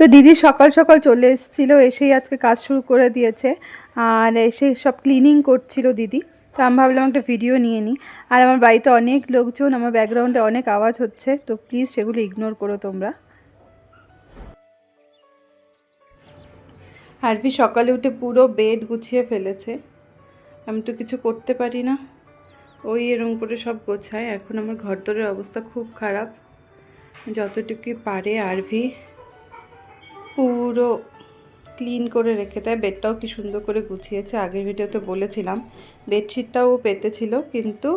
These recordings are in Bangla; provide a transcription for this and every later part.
তো দিদি সকাল সকাল চলে এসেছিলো, এসেই আজকে কাজ শুরু করে দিয়েছে। আর এসে সব ক্লিনিং করছিল দিদি। তো আমি ভাবলাম একটা ভিডিও নিয়ে নিই। আর আমার বাড়িতে অনেক লোকজন, আমার ব্যাকগ্রাউন্ডে অনেক আওয়াজ হচ্ছে, তো প্লিজ সেগুলো ইগনোর করো তোমরা। আরভি সকালে উঠে পুরো বেড গুছিয়ে ফেলেছে। আমি তো কিছু করতে পারি না, ওই এরম করে সব গোছায়। এখন আমার ঘরদোরের অবস্থা খুব খারাপ। যতটুকু পারে আরভি পুরো ক্লিন করে রেখে দেয়। বেডটাও কি সুন্দর করে গুছিয়েছে, আগের ভিডিওতে বলেছিলাম। বেডশিটটাও পেতেছিল, কিন্তু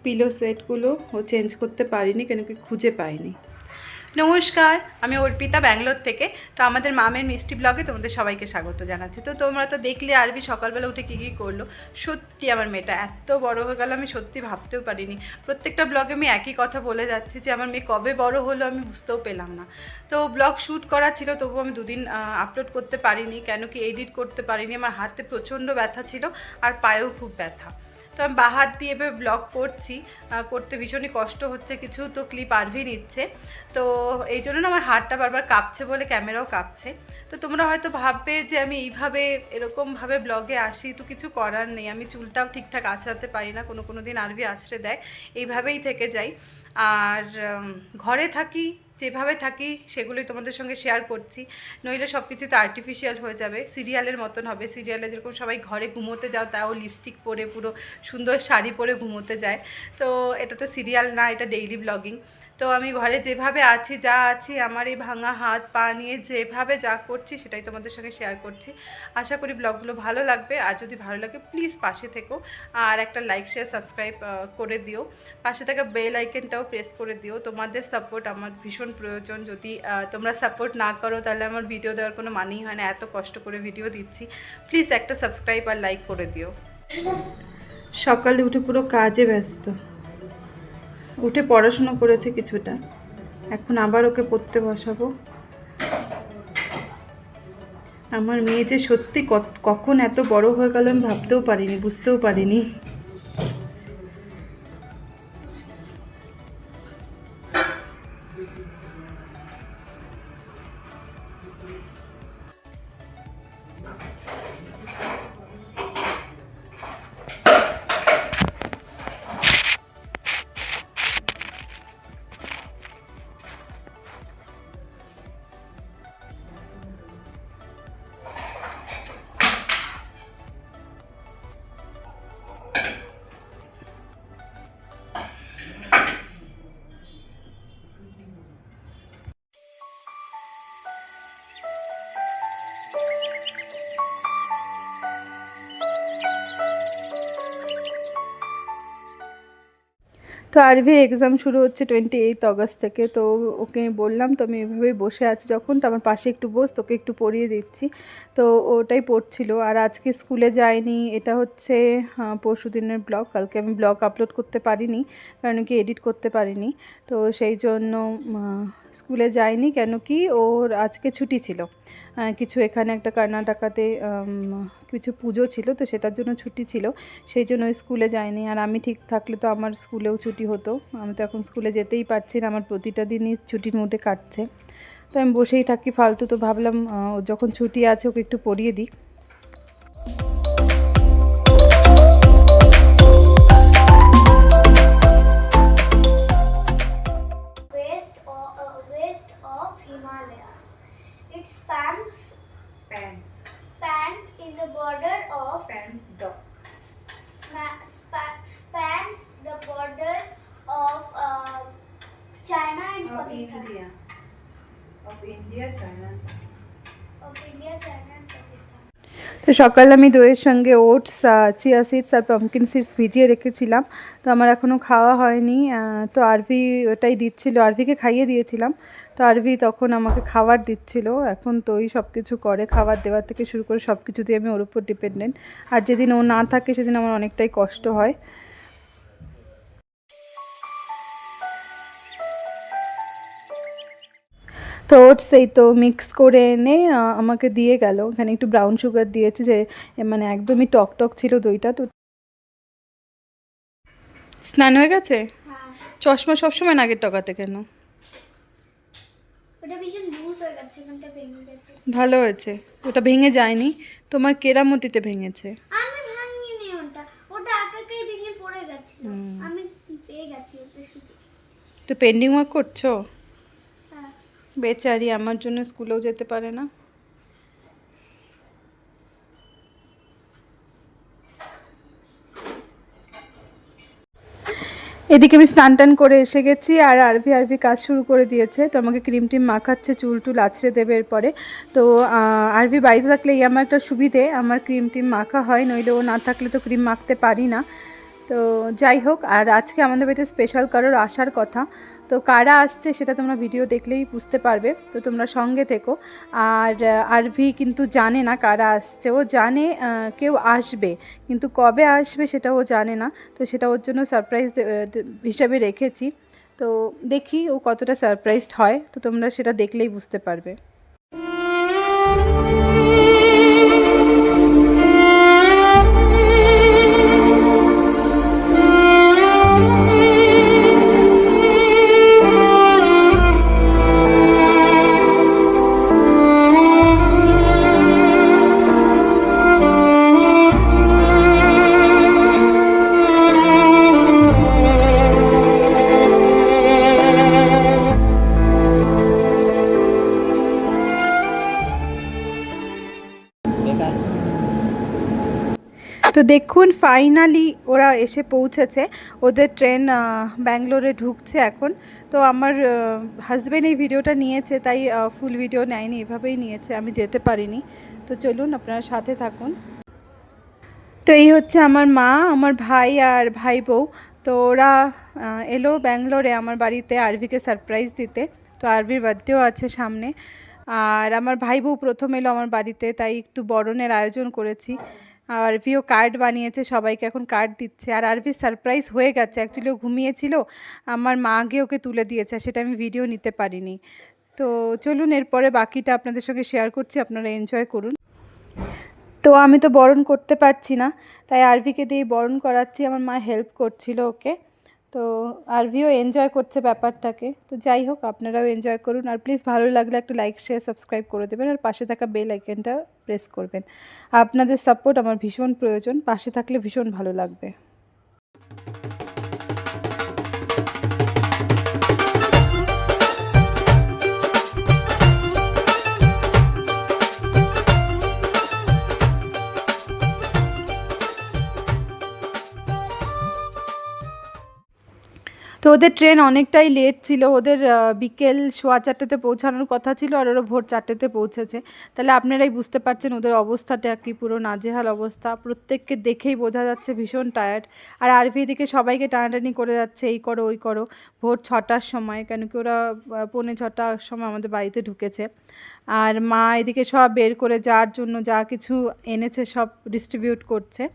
পিলো সেটগুলো ও চেঞ্জ করতে পারিনি, কেন কি খুঁজে পাইনি। নমস্কার, আমি অর্পিতা, ব্যাঙ্গালোর থেকে। তো আমাদের মামের মিষ্টি ব্লগে তোমাদের সবাইকে স্বাগত জানাচ্ছি। তো তোমরা তো দেখলে আরভি সকালবেলা উঠে কী কী করলো। সত্যি আমার মেয়েটা এত বড় হয়ে গেল, আমি সত্যি ভাবতেও পারিনি। প্রত্যেকটা ব্লগে আমি একই কথা বলে যাচ্ছি যে আমার মেয়ে কবে বড় হলো আমি বুঝতেও পেলাম না। তো ব্লগ শ্যুট করা ছিল, তবুও আমি দুদিন আপলোড করতে পারিনি, কেন কি এডিট করতে পারিনি। আমার হাতে প্রচণ্ড ব্যথা ছিল আর পায়েও খুব ব্যথা। তো আমি বাহাত দিয়ে এভাবে ব্লগ করছি, করতে ভীষণই কষ্ট হচ্ছে। কিছু তো ক্লিপ আরভি নিচ্ছে, তো এই জন্য না আমার হাতটা বারবার কাঁপছে, বলে ক্যামেরাও কাঁপছে। তো তোমরা হয়তো ভাববে যে আমি এইভাবে এরকমভাবে ব্লগে আসি, তো কিছু করার নেই। আমি চুলটাও ঠিকঠাক আঁচড়াতে পারি না, কোনো দিন আরভি আঁচড়ে দেয়, এইভাবেই থেকে যাই। আর ঘরে থাকি, যেভাবে থাকি সেগুলোই তোমাদের সঙ্গে শেয়ার করছি। নইলে সব কিছু তো আর্টিফিশিয়াল হয়ে যাবে, সিরিয়ালের মতন হবে। সিরিয়ালে যেরকম সবাই ঘরে ঘুমোতে যাও, তাও লিপস্টিক পরে পুরো সুন্দর শাড়ি পরে ঘুমোতে যায়। তো এটা তো সিরিয়াল না, এটা ডেইলি ব্লগিং। তো আমি ঘরে যেভাবে আছি, যা আছি, আমার এই ভাঙা হাত পা নিয়ে যেভাবে যা করছি সেটাই তোমাদের সঙ্গে শেয়ার করছি। আশা করি ব্লগগুলো ভালো লাগবে। আর যদি ভালো লাগে প্লিজ পাশে থেকো, আর একটা লাইক শেয়ার সাবস্ক্রাইব করে দিও। পাশে থাকা বেল আইকনটাও প্রেস করে দিও। তোমাদের সাপোর্ট আমার ভীষণ প্রয়োজন। যদি তোমরা সাপোর্ট না করো তাহলে আমার ভিডিও দেওয়ার কোনো মানেই হয় না। এত কষ্ট করে ভিডিও দিচ্ছি, প্লিজ একটা সাবস্ক্রাইব আর লাইক করে দিও। সকালে উঠে পুরো কাজে ব্যস্ত। উঠে পড়াশুনো করেছে কিছুটা, এখন আবার ওকে পড়তে বসাবো। আমার মেয়ে যে সত্যি কখন এত বড় হয়ে গেল আমি ভাবতেও পারিনি, বুঝতেও পারিনি। তো আরভি এক্সাম শুরু হচ্ছে 28 অগস্ট থেকে। তো ওকে বললাম, তো আমি এভাবেই বসে আছি যখন, তো আমার পাশে একটু বস, তোকে একটু পড়িয়ে দিচ্ছি। তো ওটাই পড়ছিল। আর আজকে স্কুলে যায়নি, এটা হচ্ছে পরশু দিনের ব্লগ। কালকে আমি ব্লগ আপলোড করতে পারিনি, কারণ কি এডিট করতে পারিনি। তো সেই জন্য স্কুলে যায়নি, কেন কি ওর আজকে ছুটি ছিল। কিছু এখানে একটা কর্ণাটকাতে কিছু পুজো ছিল, তো সেটার জন্য ছুটি ছিল, সেই জন্য স্কুলে যায়নি। আর আমি ঠিক থাকলে তো আমার স্কুলেও ছুটি হতো। আমি তো এখন স্কুলে যেতেই পারছি না, আমার প্রতিটা দিনই ছুটির মুডে কাটছে। তো আমি বসেই থাকি ফালতু, তো ভাবলাম ও যখন ছুটি আছে ওকে একটু পড়িয়ে দিই। West of Himalayas. It spans in the border of spans the border of China and Pakistan. Of India, China and Pakistan. তো সকালে আমি দইয়ের সঙ্গে ওটস, চিয়া সিডস আর পাম্পকিন সিডস ভিজিয়ে রেখেছিলাম। তো আমার এখনও খাওয়া হয়নি। তো আরভি ওটাই দিচ্ছিল, আরভিকে খাইয়ে দিয়েছিলাম। তো আরভি তখন আমাকে খাবার দিচ্ছিল। এখন তো ওই সব কিছু করে, খাবার দেওয়ার থেকে শুরু করে সব কিছু দিয়ে আমি ওর উপর ডিপেন্ডেন্ট। আর যেদিন ও না থাকে সেদিন আমার অনেকটাই কষ্ট হয়। তো ওটস এই তো মিক্স করে এনে আমাকে দিয়ে গেল। এখানে একটু ব্রাউন সুগার দিয়েছে, যে মানে একদমই টক টক ছিল দইটা। তো স্নান হয়ে গেছে? চশমা সবসময় নাকের টকাতে কেন? ওটা ভীষণ লুজ হয়ে গেছে, এখানটা ভেঙে গেছে। ভালো হয়েছে, ওটা ভেঙে যায়নি, তোমার কেরামতিতে ভেঙেছে। আমি ভাঙিনি ওটা, ওটা একাই ভেঙে পড়ে গেছিল। আমি পেয়ে গেছি ওটা শুধু। তো পেন্ডিং ওয়ার্ক করছো? হ্যাঁ। বেচারি আমার জন্য স্কুলেও যেতে পারে না। এদিকে আমি স্নান টান করে এসে গেছি, আর আরভি কাজ শুরু করে দিয়েছে। তো আমাকে ক্রিম টিম মাখাচ্ছে, চুল টুল আছড়ে দেবে এরপরে। তো আরভি বাড়িতে থাকলে এই আমার একটা সুবিধে, আমার ক্রিম টিম মাখা হয়, নইলে ও না থাকলে তো ক্রিম মাখতে পারি না। তো যাই হোক, আর আজকে আমাদের বাড়িতে স্পেশাল কারোর আসার কথা। তো কারা আসছে সেটা তোমরা ভিডিও দেখলেই বুঝতে পারবে, তো তোমরা সঙ্গে থেকো। আর আরভি কিন্তু জানে না কারা আসছে, ও জানে কেউ আসবে, কিন্তু কবে আসবে সেটা ও জানে না। তো সেটা ওর জন্য সারপ্রাইজ হিসাবে রেখেছি। তো দেখি ও কতটা সারপ্রাইজড হয়, তো তোমরা সেটা দেখলেই বুঝতে পারবে। তো দেখুন ফাইনালি ওরা এসে পৌঁছেছে, ওদের ট্রেন ব্যাঙ্গালোরে ঢুকছে এখন। তো আমার হাজব্যান্ড এই ভিডিওটা নিয়েছে, তাই ফুল ভিডিও নেয়নি, এভাবেই নিয়েছে, আমি যেতে পারিনি। তো চলুন আপনারা সাথে থাকুন। তো এই হচ্ছে আমার মা, আমার ভাই আর ভাই বউ। তো ওরা এলো ব্যাঙ্গালোরে আমার বাড়িতে আরভিকে সারপ্রাইজ দিতে। তো আরভির বার্থডেও আছে সামনে, আর আমার ভাই বউ প্রথম এলো আমার বাড়িতে, তাই একটু বরণের আয়োজন করেছি। আরভিও কার্ড বানিয়েছে, সবাইকে এখন কার্ড দিচ্ছে। আর আরভির সারপ্রাইজ হয়ে গেছে, অ্যাকচুয়ালি ও ঘুমিয়েছিল, আমার মা আগে ওকে তুলে দিয়েছে, সেটা আমি ভিডিও নিতে পারিনি। তো চলুন এরপরে বাকিটা আপনাদের সঙ্গে শেয়ার করছি, আপনারা এনজয় করুন। তো আমি তো বরণ করতে পারছি না, তাই আরভিকে দিয়ে বরণ করাচ্ছি, আমার মা হেল্প করছিল ওকে। তো আরভিও এনজয় করছে ব্যাপারটাকে। তো যাই হোক, আপনারাও এনজয় করুন, আর প্লিজ ভালো লাগলে একটা লাইক শেয়ার সাবস্ক্রাইব করে দেবেন, আর পাশে থাকা বেল আইকনটা প্রেস করবেন। আপনাদের সাপোর্ট আমার ভীষণ প্রয়োজন, পাশে থাকলে ভীষণ ভালো লাগবে। তো ওদের ট্রেন অনেকটাই লেট ছিল, ওদের বিকেল 4:15তে পৌঁছানোর কথা ছিল, আর ওরা ভোর 4টেতে পৌঁছেছে। তাহলে আপনারাই বুঝতে পারছেন ওদের অবস্থাটা কি, পুরো নাজেহাল অবস্থা, প্রত্যেককে দেখেই বোঝা যাচ্ছে ভীষণ টায়ার্ড। আর আরভি এদিকে সবাইকে টানাটানি করে যাচ্ছে, এই করো ওই করো, ভোর 6টার সময়, কেন কি ওরা 6:45টার সময় আমাদের বাড়িতে ঢুকেছে। আর মা এদিকে সব বের করে যার জন্য যা কিছু এনেছে সব ডিস্ট্রিবিউট করছে।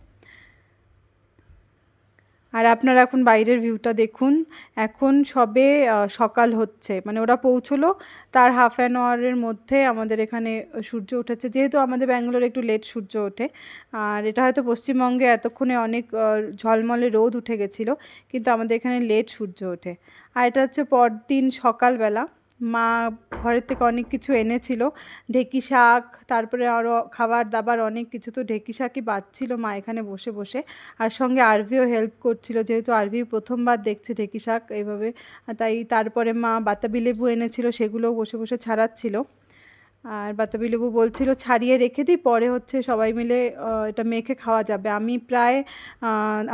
আর আপনারা এখন বাইরের ভিউটা দেখুন, এখন সবে সকাল হচ্ছে, মানে ওরা পৌঁছলো তার হাফ অ্যান আওয়ারের মধ্যে আমাদের এখানে সূর্য উঠেছে, যেহেতু আমাদের ব্যাঙ্গালোরে একটু লেট সূর্য ওঠে। আর এটা হয়তো পশ্চিমবঙ্গে এতক্ষণে অনেক ঝলমলে রোদ উঠে গেছিলো, কিন্তু আমাদের এখানে লেট সূর্য ওঠে। আর এটা হচ্ছে পরদিন সকালবেলা, মা ঘরের থেকে অনেক কিছু এনেছিল, ঢেঁকি শাক, তারপরে আরও খাবার দাবার অনেক কিছু। তো ঢেঁকি শাকই বাচ্ছিল মা এখানে বসে বসে, আর সঙ্গে আরভিও হেল্প করছিল, যেহেতু আরভি প্রথমবার দেখছে ঢেঁকি শাক এইভাবে, তাই। তারপরে মা বাতাবি লেবু এনেছিল, সেগুলোও বসে বসে ছাড়াচ্ছিল। আর বাতাবি লেবু বলছিল ছাড়িয়ে রেখে দিই, পরে হচ্ছে সবাই মিলে এটা মেখে খাওয়া যাবে। আমি প্রায়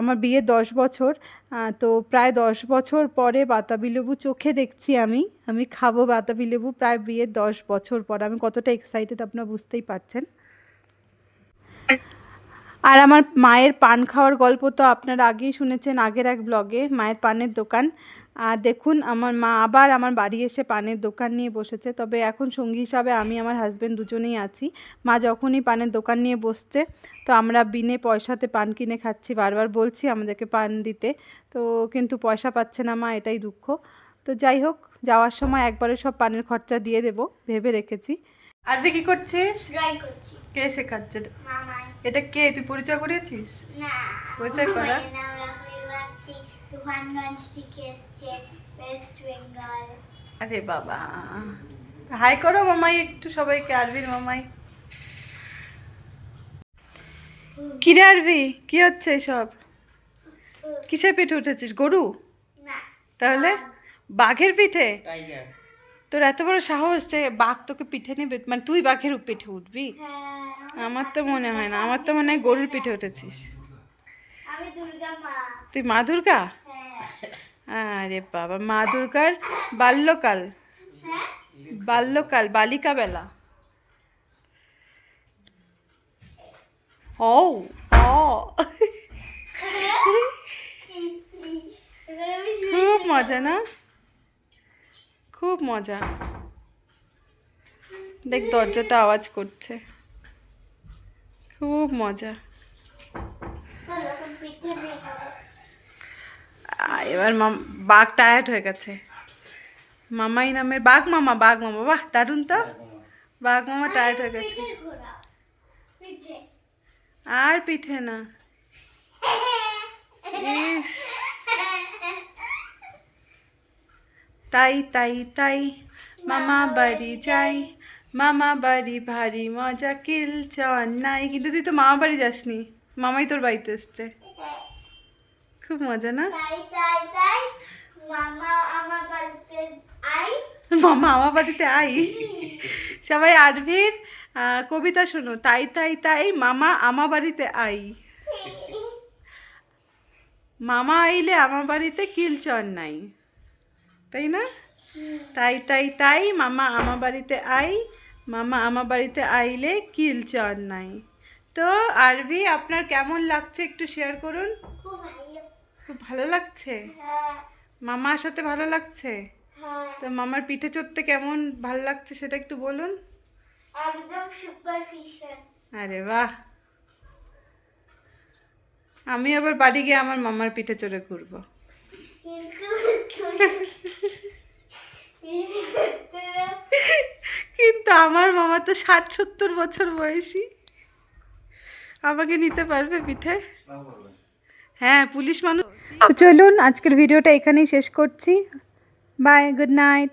আমার বিয়ে 10 বছর, তো প্রায় 10 বছর পরে বাতাবি লেবু চোখে দেখছি আমি খাবো বাতাবি লেবু, প্রায় বিয়ের 10 বছর পর। আমি কতটা এক্সাইটেড আপনারা বুঝতেই পারছেন। আর আমার মায়ের পান খাওয়ার গল্প তো আপনারা আগেই শুনেছেন, আগের এক ব্লগে, মায়ের পানের দোকান। আর দেখুন আমার মা আবার আমার বাড়ি এসে পানের দোকান নিয়ে বসেছে, তবে এখন সঙ্গী হিসাবে আমি আমার হাজব্যান্ড দুজনেই আছি। মা যখনই পানের দোকান নিয়ে বসছে, তো আমরা বিনে পয়সাতে পান কিনে খাচ্ছি, বারবার বলছি আমাদেরকে পান দিতে, তো কিন্তু পয়সা পাচ্ছে না মা, এটাই দুঃখ। তো যাই হোক, যাওয়ার সময় একবারে সব পানের খরচা দিয়ে দেবো ভেবে রেখেছি। আরবি কি করছিস? ড্রয়িং করছি। কে শেখাচ্ছে? মামাই। এটা কে, তুই পরিচয় করিয়েছিস? না, পরিচয় করা? মামাই না, রাহুল বাগচি তুফানগঞ্জ থেকে এসছে, ওয়েস্ট বেঙ্গল। আরে বাবা, হাই করো মামাই একটু সবাইকে, আরবির মামাই। কি রে আরবি, কি হচ্ছে সব? কিসের পিঠে উঠেছিস? গরু? না, তাহলে বাঘের পিঠে? টাইগার। তোর এত বড় সাহস যে বাঘ তোকে পিঠে নেবে, মানে তুই বাঘের পিঠে উঠবি? হ্যাঁ, আমার তো মনে হয় না, আমার তো মনে হয় গরুর পিঠে উঠেছিস। আমি দুর্গা মা। তুই মা দুর্গা? হ্যাঁ। আরে বাবা, মা দুর্গার বাল্যকাল, হ্যাঁ? বাল্যকাল, বালিকা বেলা। ও ও এবার আমি শুয়ে খুব মজা না? খুব মজা। দেখ দরজাটা আওয়াজ করছে, খুব মজা। চলো, এখন পিঠে দিয়ে খাবো। এবার বাঘ টায়ার্ড হয়ে গেছে। মামাই নামের বাঘ মামা, বাঘ মামা, বাহ দারুণ তো। বাঘ মামা টায়ার্ড হয়ে গেছে। পিঠে ঘোরাও। পিঠে। আর পিঠে না। ইস, তাই তাই তাই মামা বাড়ি যাই, মামা বাড়ি ভারী মজা, কিল চন নাই। কিন্তু তুই তো মামা বাড়ি যাসনি, মামাই তোর বাড়িতে এসছে। খুব মজা না? তাই তাই তাই মামা আমার বাড়িতে আই। মামা আমার বাড়িতে আই। সবাই আরভির কবিতা শোনো। তাই তাই তাই মামা আমার বাড়িতে আই, মামা আইলে আমার বাড়িতে কিলচর নাই, তাই না? তাই তাই তাই মামা আমার বাড়িতে আই, মামা আমার বাড়িতে আইলে কিলচর নাই। তো আরভি, আপনার কেমন লাগছে একটু শেয়ার করুন। খুব ভালো। খুব ভালো লাগছে? হ্যাঁ, মামার সাথে ভালো লাগছে? হ্যাঁ, তো মামার পিঠে চড়তে কেমন ভালো লাগছে সেটা একটু বলুন। একদম সুপারফিশিয়াল। আরে বাহ, আমি আবার বাড়ি গিয়ে আমার মামার পিঠে চড়ে ঘুরবো। কিন্তু আমার মামা তো 60-70 বছর বয়সী, আমাকে নিতে পারবে পিঠে? হ্যাঁ, পুলিশ মানুষ। তো চলুন আজকের ভিডিওটা এখানেই শেষ করছি। Bye, good night.